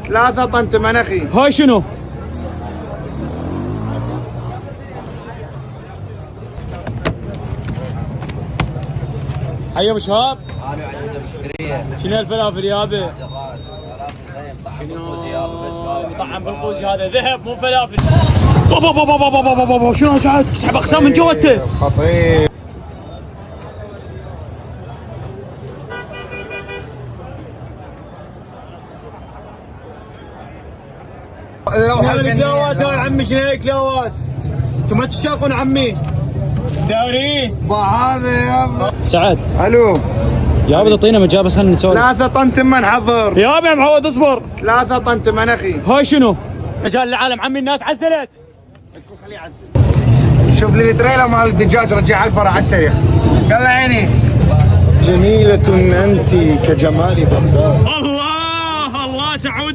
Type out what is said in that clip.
3 طن مناخي. هاي شنو؟ حي ابو شهاب. انا عزيز ابو شكريه. شنو الفلافل يابا؟ الراس فلافل طعم بالقوزي يا ابو طعم بالقوزي هذا ذهب مو فلافل. بابا بابا بابا بابا بابا شنو سعد؟ تسحب اقسام من جوا انت. خطير. شنو الكلاوات هاي عمي؟ شنو الكلاوات؟ انتم ما تشتاقون عمي؟ داري هذا يابا. سعد الو يابا تعطينا مجال بس خلينا نسولف. 3 طن تمن حضر. يابا يا معود اصبر. 3 طن مناخي. هاي شنو؟ مجال العالم عمي الناس عزلت. خليه يعزل. شوف لي التريلر مال الدجاج رجعها الفرع على السريع. يلا عيني. جميلة أنت كجمال بغداد. الله الله سعود.